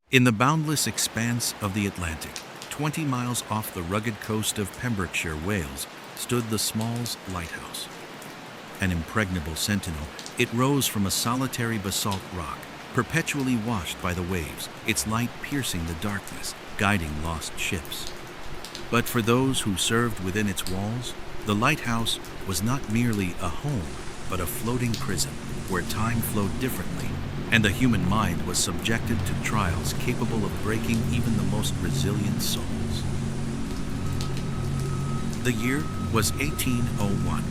In the boundless expanse of the Atlantic, 20 miles off the rugged coast of Pembrokeshire, Wales, stood the Smalls Lighthouse. An impregnable sentinel, it rose from a solitary basalt rock, perpetually washed by the waves, its light piercing the darkness, guiding lost ships. But for those who served within its walls, the lighthouse was not merely a home, but a floating prison where time flowed differently, and the human mind was subjected to trials capable of breaking even the most resilient souls. The year was 1801,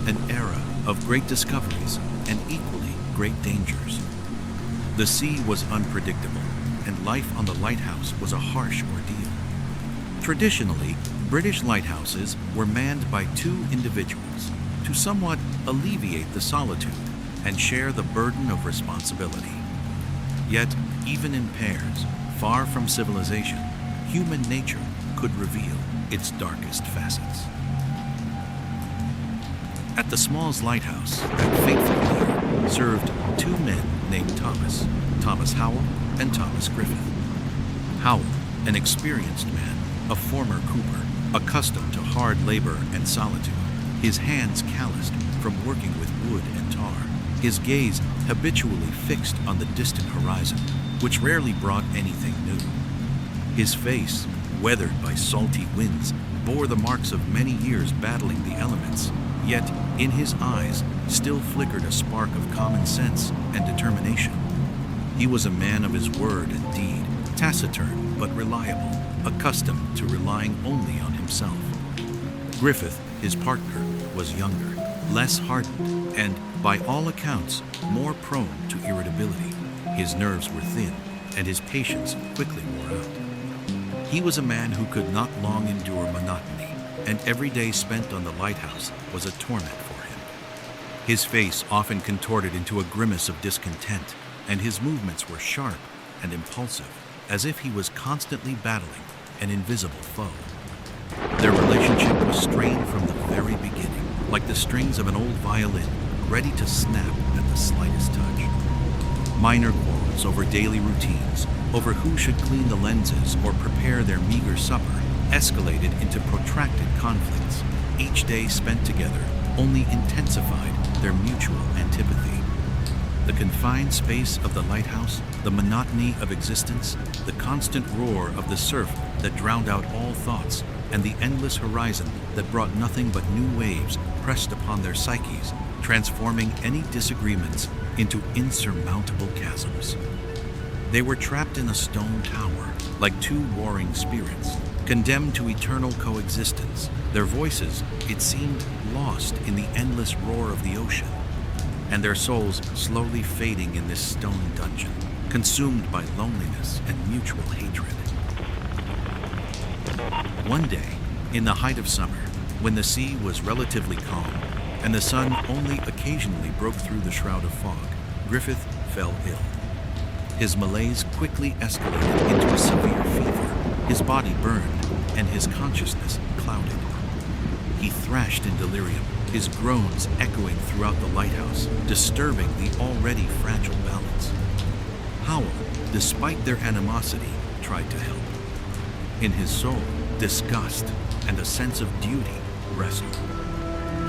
an era of great discoveries and equally great dangers. The sea was unpredictable, and life on the lighthouse was a harsh ordeal. Traditionally, British lighthouses were manned by two individuals to somewhat alleviate the solitude and share the burden of responsibility. Yet, even in pairs, far from civilization, human nature could reveal its darkest facets. At the Smalls Lighthouse, that fateful year, served two men named Thomas Howell and Thomas Griffith. Howell, an experienced man, a former cooper, accustomed to hard labor and solitude, his hands calloused from working with wood and tar, his gaze habitually fixed on the distant horizon, which rarely brought anything new. His face, weathered by salty winds, bore the marks of many years battling the elements, yet in his eyes still flickered a spark of common sense and determination. He was a man of his word and deed, taciturn but reliable, accustomed to relying only on himself. Griffith, his partner, was younger, less hardened, and, by all accounts, more prone to irritability. His nerves were thin, and his patience quickly wore out. He was a man who could not long endure monotony, and every day spent on the lighthouse was a torment for him. His face often contorted into a grimace of discontent, and his movements were sharp and impulsive, as if he was constantly battling an invisible foe. Their relationship was strained from the very beginning, like the strings of an old violin, ready to snap at the slightest touch. Minor quarrels over daily routines, over who should clean the lenses or prepare their meager supper, escalated into protracted conflicts. Each day spent together only intensified their mutual antipathy. The confined space of the lighthouse, the monotony of existence, the constant roar of the surf that drowned out all thoughts, and the endless horizon that brought nothing but new waves pressed upon their psyches, transforming any disagreements into insurmountable chasms. They were trapped in a stone tower, like two warring spirits, condemned to eternal coexistence, their voices, it seemed, lost in the endless roar of the ocean, and their souls slowly fading in this stone dungeon, consumed by loneliness and mutual hatred. One day, in the height of summer, when the sea was relatively calm and the sun only occasionally broke through the shroud of fog, Griffith fell ill. His malaise quickly escalated into a severe fever. His body burned and his consciousness clouded. He thrashed in delirium, his groans echoing throughout the lighthouse, disturbing the already fragile balance. Howell, despite their animosity, tried to help. In his soul, disgust and a sense of duty wrestled.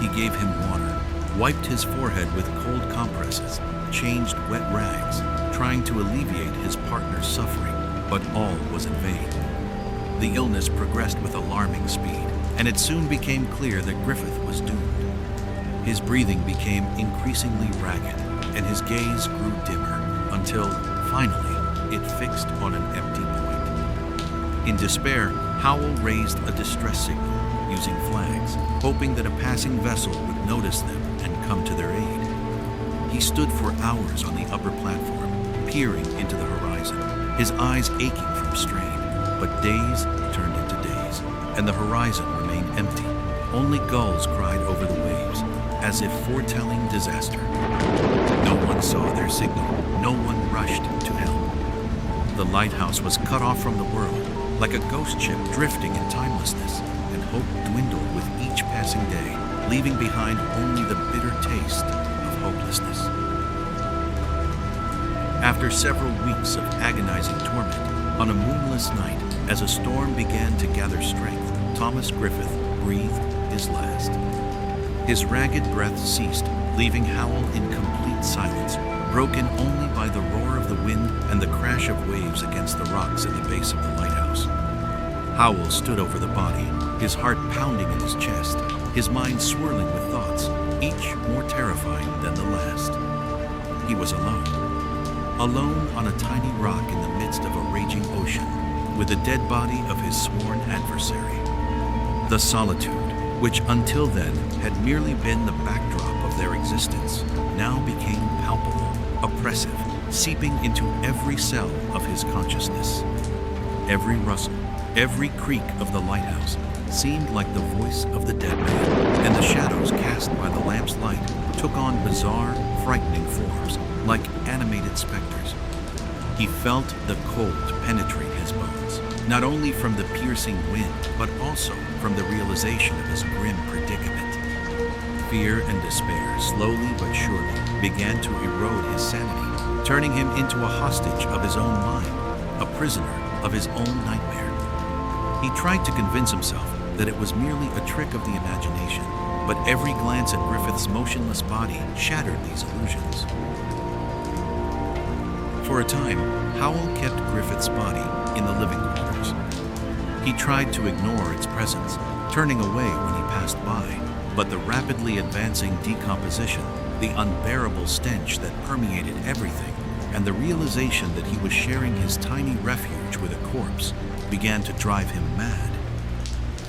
He gave him water, wiped his forehead with cold compresses, changed wet rags, trying to alleviate his partner's suffering, but all was in vain. The illness progressed with alarming speed, and it soon became clear that Griffith was doomed. His breathing became increasingly ragged, and his gaze grew dimmer, until, finally, it fixed on an empty point. In despair, Howell raised a distress signal, using flags, hoping that a passing vessel would notice them and come to their aid. He stood for hours on the upper platform, peering into the horizon, his eyes aching from strain. But days turned into days, and the horizon remained empty. Only gulls cried over the waves, as if foretelling disaster. No one saw their signal, no one rushed to help. The lighthouse was cut off from the world, like a ghost ship drifting in timelessness, and hope dwindled with each passing day, leaving behind only the bitter taste of hopelessness. After After several weeks of agonizing torment, on a moonless night, as a storm began to gather strength, Thomas Griffith breathed his last. His ragged breath ceased, leaving Howell in complete silence, broken only by the roar of the wind and the crash of waves against the rocks at the base of the lighthouse. Howell stood over the body, his heart pounding in his chest, his mind swirling with thoughts, each more terrifying than the last. He was alone. Alone on a tiny rock in the midst of a raging ocean, with the dead body of his sworn adversary. The solitude, which until then had merely been the backdrop of their existence, now became palpable, oppressive, seeping into every cell of his consciousness. Every rustle, every creak of the lighthouse seemed like the voice of the dead man, and the shadows cast by the lamp's light took on bizarre, frightening forms, like animated specters. He felt the cold penetrate his bones, not only from the piercing wind, but also from the realization of his grim predicament. Fear and despair, slowly but surely, began to erode his sanity, turning him into a hostage of his own mind, a prisoner of his own nightmare. He tried to convince himself that it was merely a trick of the imagination, but every glance at Griffith's motionless body shattered these illusions. For a time, Howell kept Griffith's body in the living quarters. He tried to ignore its presence, turning away when he passed by, but the rapidly advancing decomposition, the unbearable stench that permeated everything, and the realization that he was sharing his tiny refuge with a corpse began to drive him mad.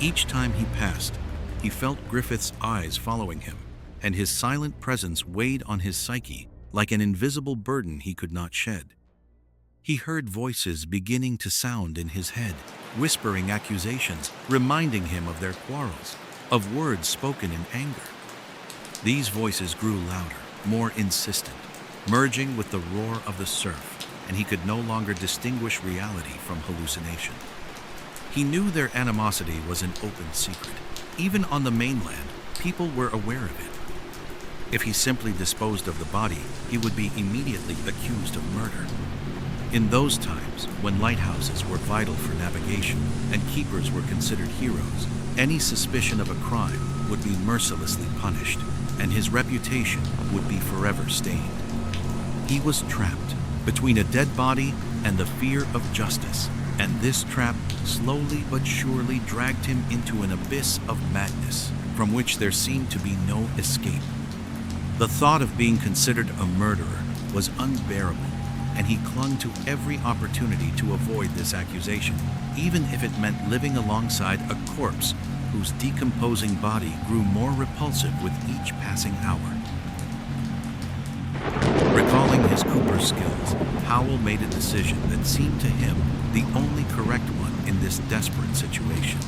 Each time he passed, he felt Griffith's eyes following him, and his silent presence weighed on his psyche like an invisible burden he could not shed. He heard voices beginning to sound in his head, whispering accusations, reminding him of their quarrels, of words spoken in anger. These voices grew louder, more insistent, merging with the roar of the surf, and he could no longer distinguish reality from hallucination. He knew their animosity was an open secret. Even on the mainland, people were aware of it. If he simply disposed of the body, he would be immediately accused of murder. In those times, when lighthouses were vital for navigation and keepers were considered heroes, any suspicion of a crime would be mercilessly punished, and his reputation would be forever stained. He was trapped between a dead body and the fear of justice, and this trap slowly but surely dragged him into an abyss of madness from which there seemed to be no escape. The thought of being considered a murderer was unbearable, and he clung to every opportunity to avoid this accusation, even if it meant living alongside a corpse whose decomposing body grew more repulsive with each passing hour. Recalling his cooper's skills, Howell made a decision that seemed to him the only correct one in this desperate situation.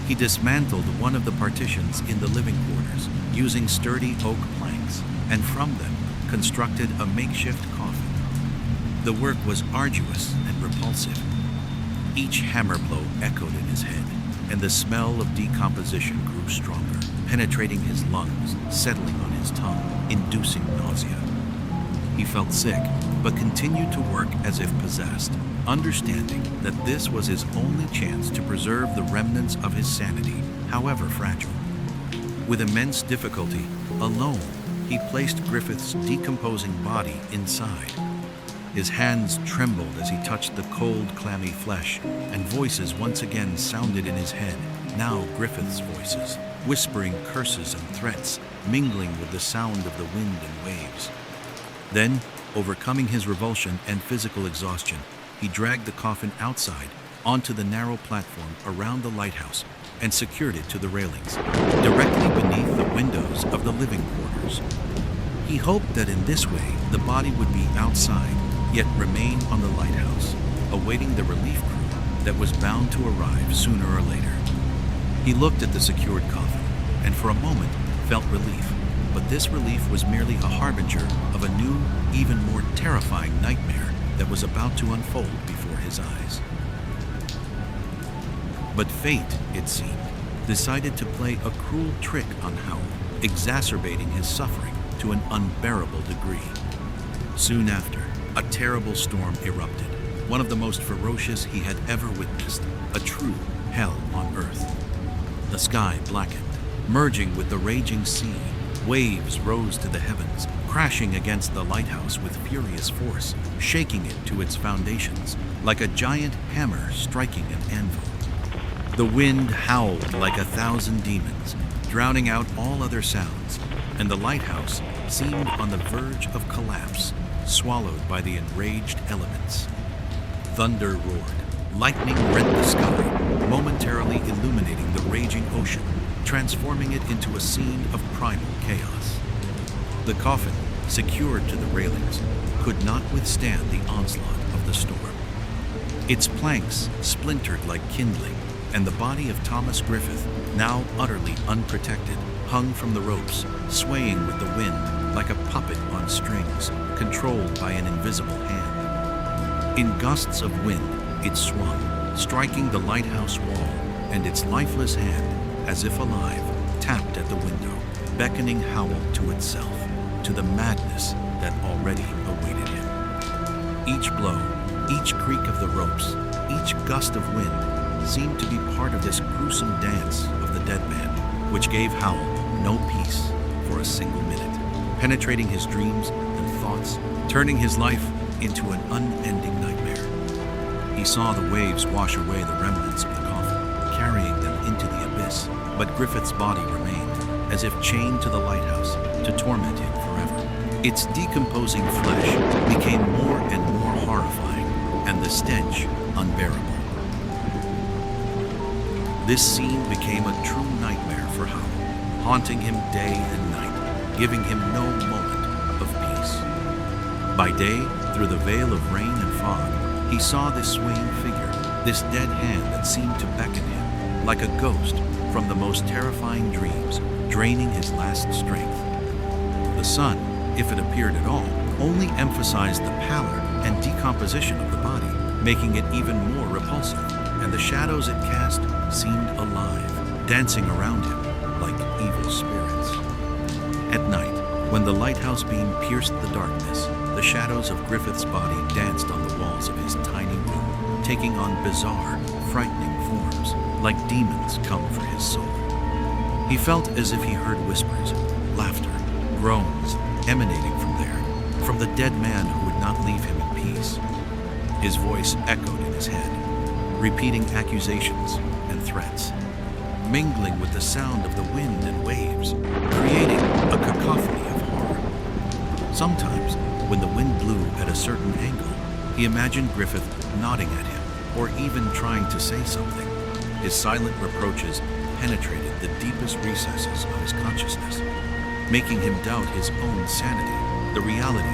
He dismantled one of the partitions in the living quarters using sturdy oak planks, and from them constructed a makeshift coffin. The work was arduous and repulsive. Each hammer blow echoed in his head, and the smell of decomposition grew stronger, penetrating his lungs, settling on his tongue, inducing nausea. He felt sick, but continued to work as if possessed, understanding that this was his only chance to preserve the remnants of his sanity, however fragile. With immense difficulty, alone, he placed Griffith's decomposing body inside. His hands trembled as he touched the cold, clammy flesh, and voices once again sounded in his head, now Griffith's voices, whispering curses and threats, mingling with the sound of the wind and waves. Then, overcoming his revulsion and physical exhaustion, he dragged the coffin outside onto the narrow platform around the lighthouse and secured it to the railings, directly beneath the windows of the living quarters. He hoped that in this way the body would be outside, yet remain on the lighthouse, awaiting the relief crew that was bound to arrive sooner or later. He looked at the secured coffin and for a moment felt relief, but this relief was merely a harbinger of a new, even more terrifying nightmare that was about to unfold before his eyes. But fate, it seemed, decided to play a cruel trick on Howell, exacerbating his suffering to an unbearable degree. Soon after, A terrible storm erupted, one of the most ferocious he had ever witnessed, a true hell on earth. The sky blackened, merging with the raging sea. Waves rose to the heavens, crashing against the lighthouse with furious force, shaking it to its foundations, like a giant hammer striking an anvil. The wind howled like 1,000 demons, drowning out all other sounds, and the lighthouse seemed on the verge of collapse, swallowed by the enraged elements. Thunder roared, lightning rent the sky, momentarily illuminating the raging ocean, transforming it into a scene of primal chaos. The coffin, secured to the railings, could not withstand the onslaught of the storm. Its planks splintered like kindling, and the body of Thomas Griffith, now utterly unprotected, hung from the ropes, swaying with the wind like a puppet on strings, controlled by an invisible hand. In gusts of wind, it swung, striking the lighthouse wall, and its lifeless hand, as if alive, tapped at the window, beckoning Howell to itself, to the madness that already awaited him. Each blow, each creak of the ropes, each gust of wind seemed to be part of this gruesome dance of the dead man, which gave Howell no peace for a single minute, penetrating his dreams and thoughts, turning his life into an unending nightmare. He saw the waves wash away the remnants of the coffin, carrying them into the abyss, but Griffith's body remained, as if chained to the lighthouse, to torment him forever. Its decomposing flesh became more and more horrifying, and the stench unbearable. This scene became a true nightmare for Howell, haunting him day and night, giving him no moment of peace. By day, through the veil of rain and fog, he saw this swaying figure, this dead hand that seemed to beckon him, like a ghost from the most terrifying dreams, draining his last strength. The sun, if it appeared at all, only emphasized the pallor and decomposition of the body, making it even more repulsive, and the shadows it cast seemed alive, dancing around him like evil spirits. At night, when the lighthouse beam pierced the darkness, the shadows of Griffith's body danced on the walls of his tiny room, taking on bizarre, frightening forms, like demons come for his soul. He felt as if he heard whispers, laughter, groans emanating from there, from the dead man who would not leave him in peace. His voice echoed in his head, repeating accusations and threats, mingling with the sound of the wind and waves, creating a cacophony of horror. Sometimes, when the wind blew at a certain angle, he imagined Griffith nodding at him, or even trying to say something. His silent reproaches penetrated the deepest recesses of his consciousness, making him doubt his own sanity, the reality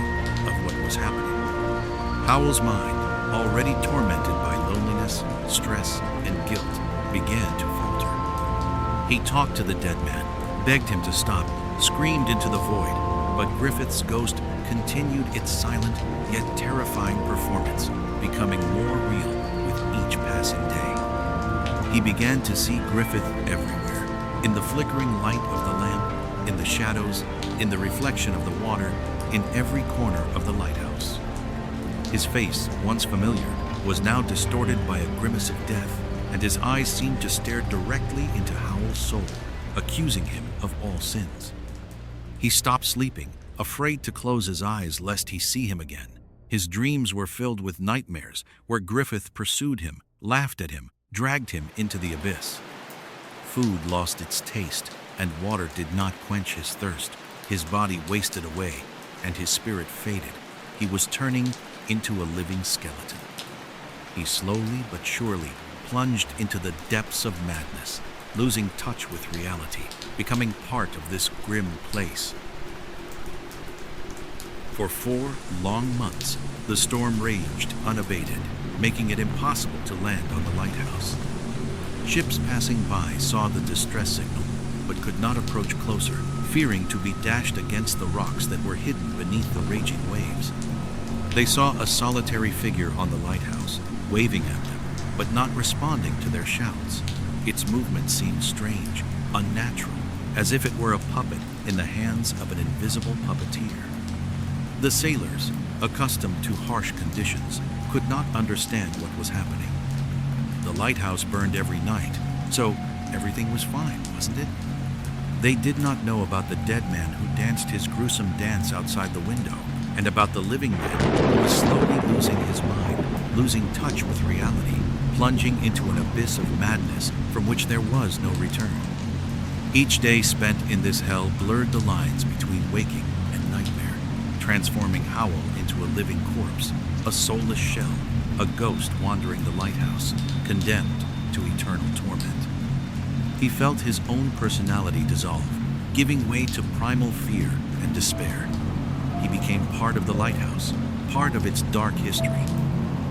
of what was happening. Howell's mind, already tormented by loneliness, stress, and guilt, began to falter. He talked to the dead man, begged him to stop, screamed into the void, but Griffith's ghost continued its silent yet terrifying performance, becoming more real with each passing day. He began to see Griffith everywhere, in the flickering light of the lamp, in the shadows, in the reflection of the water, in every corner of the lighthouse. His face, once familiar, was now distorted by a grimace of death, and his eyes seemed to stare directly into Howell's soul, accusing him of all sins. He stopped sleeping, afraid to close his eyes lest he see him again. His dreams were filled with nightmares where Griffith pursued him, laughed at him, dragged him into the abyss. Food lost its taste, and water did not quench his thirst. His body wasted away, and his spirit faded. He was turning into a living skeleton. He slowly but surely plunged into the depths of madness, losing touch with reality, becoming part of this grim place. For 4 long months, the storm raged unabated, making it impossible to land on the lighthouse. Ships passing by saw the distress signal, but could not approach closer, fearing to be dashed against the rocks that were hidden beneath the raging waves. They saw a solitary figure on the lighthouse, waving at them, but not responding to their shouts. Its movement seemed strange, unnatural, as if it were a puppet in the hands of an invisible puppeteer. The sailors, accustomed to harsh conditions, could not understand what was happening. The lighthouse burned every night, so everything was fine, wasn't it? They did not know about the dead man who danced his gruesome dance outside the window, and about the living man who was slowly losing his mind, losing touch with reality, plunging into an abyss of madness from which there was no return. Each day spent in this hell blurred the lines between waking and nightmare, transforming Howell into a living corpse, a soulless shell, a ghost wandering the lighthouse, condemned to eternal torment. He felt his own personality dissolve, giving way to primal fear and despair. He became part of the lighthouse, part of its dark history.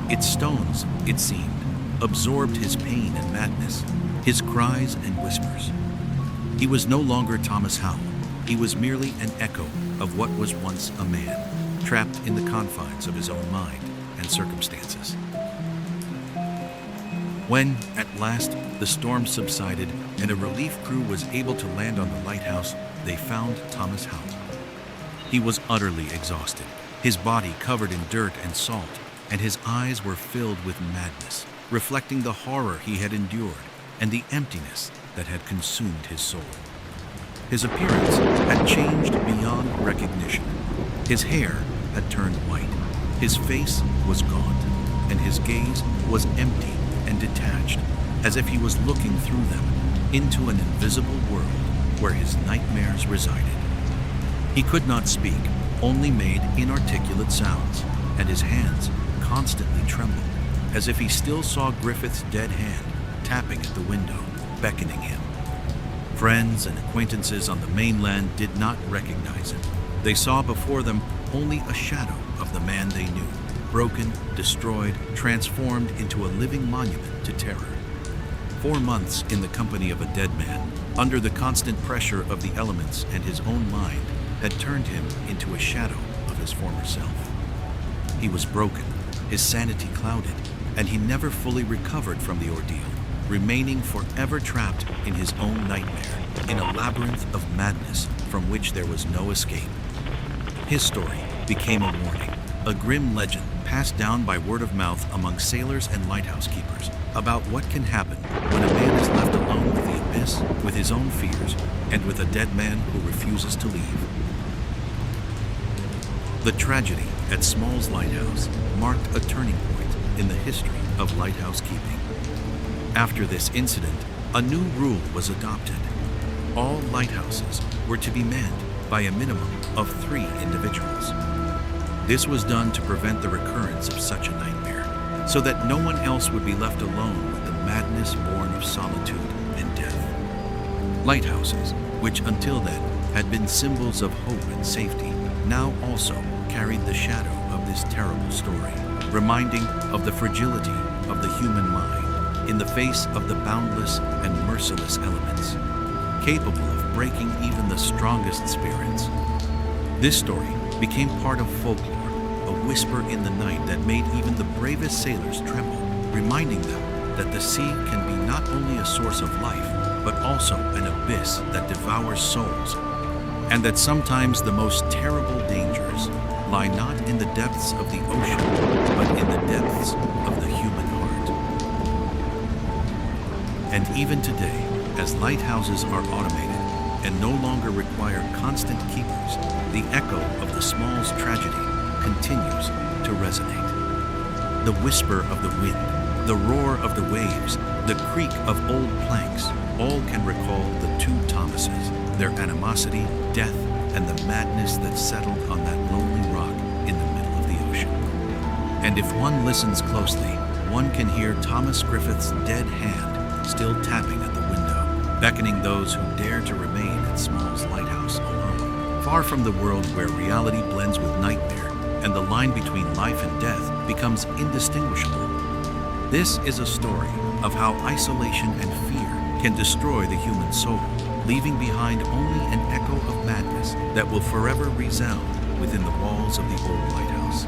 Its stones, it seemed, absorbed his pain and madness, his cries and whispers. He was no longer Thomas Howell. He was merely an echo of what was once a man, trapped in the confines of his own mind and circumstances. When, at last, the storm subsided and a relief crew was able to land on the lighthouse, they found Thomas Howell. He was utterly exhausted, his body covered in dirt and salt, and his eyes were filled with madness, reflecting the horror he had endured and the emptiness that had consumed his soul. His appearance had changed beyond recognition. His hair had turned white, his face was gaunt, and his gaze was empty and detached, as if he was looking through them into an invisible world where his nightmares resided. He could not speak, only made inarticulate sounds, and his hands constantly trembled, as if he still saw Griffith's dead hand tapping at the window, beckoning him. Friends and acquaintances on the mainland did not recognize him. They saw before them only a shadow of the man they knew, broken, destroyed, transformed into a living monument to terror. 4 months in the company of a dead man, under the constant pressure of the elements and his own mind, had turned him into a shadow of his former self. He was broken, his sanity clouded, and he never fully recovered from the ordeal, remaining forever trapped in his own nightmare, in a labyrinth of madness from which there was no escape. His story became a warning, a grim legend passed down by word of mouth among sailors and lighthouse keepers about what can happen when a man is left alone with the abyss, with his own fears, and with a dead man who refuses to leave. The tragedy at Smalls Lighthouse marked a turning point in the history of lighthouse keeping. After this incident, a new rule was adopted. All lighthouses were to be manned by a minimum of 3 individuals. This was done to prevent the recurrence of such a nightmare, so that no one else would be left alone with the madness born of solitude and death. Lighthouses, which until then had been symbols of hope and safety, now also carried the shadow of this terrible story, reminding of the fragility of the human mind in the face of the boundless and merciless elements, capable of breaking even the strongest spirits. This story became part of folklore, a whisper in the night that made even the bravest sailors tremble, reminding them that the sea can be not only a source of life, but also an abyss that devours souls, and that sometimes the most terrible dangers lie not in the depths of the ocean, but in the depths of the human heart. And even today, as lighthouses are automated and no longer require constant keepers, the echo of the Smalls tragedy continues to resonate. The whisper of the wind, the roar of the waves, the creak of old planks, all can recall the 2 Thomases, their animosity, death, and the madness that settled on that lonely rock in the middle of the ocean. And if one listens closely, one can hear Thomas Griffith's dead hand still tapping at the window, beckoning those who dare to remain at Smalls Lighthouse alone, far from the world where reality blends with nightmare and the line between life and death becomes indistinguishable. This is a story of how isolation and fear can destroy the human soul, leaving behind only an echo of madness that will forever resound within the walls of the old lighthouse,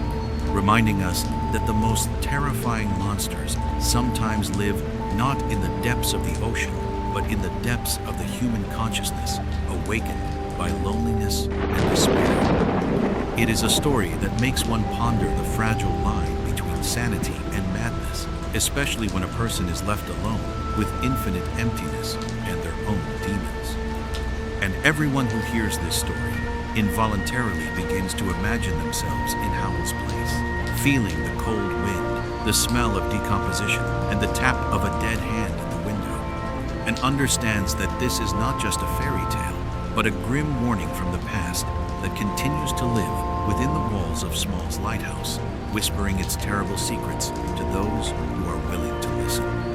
reminding us that the most terrifying monsters sometimes live not in the depths of the ocean, but in the depths of the human consciousness, awakened by loneliness and despair. It is a story that makes one ponder the fragile line between sanity and madness, especially when a person is left alone with infinite emptiness and their own demons. And everyone who hears this story involuntarily begins to imagine themselves in Howell's place, feeling the cold wind, the smell of decomposition, and the tap of a dead hand at the window, and understands that this is not just a fairy tale, but a grim warning from the past that continues to live within the walls of Smalls Lighthouse, whispering its terrible secrets to those who are willing to listen.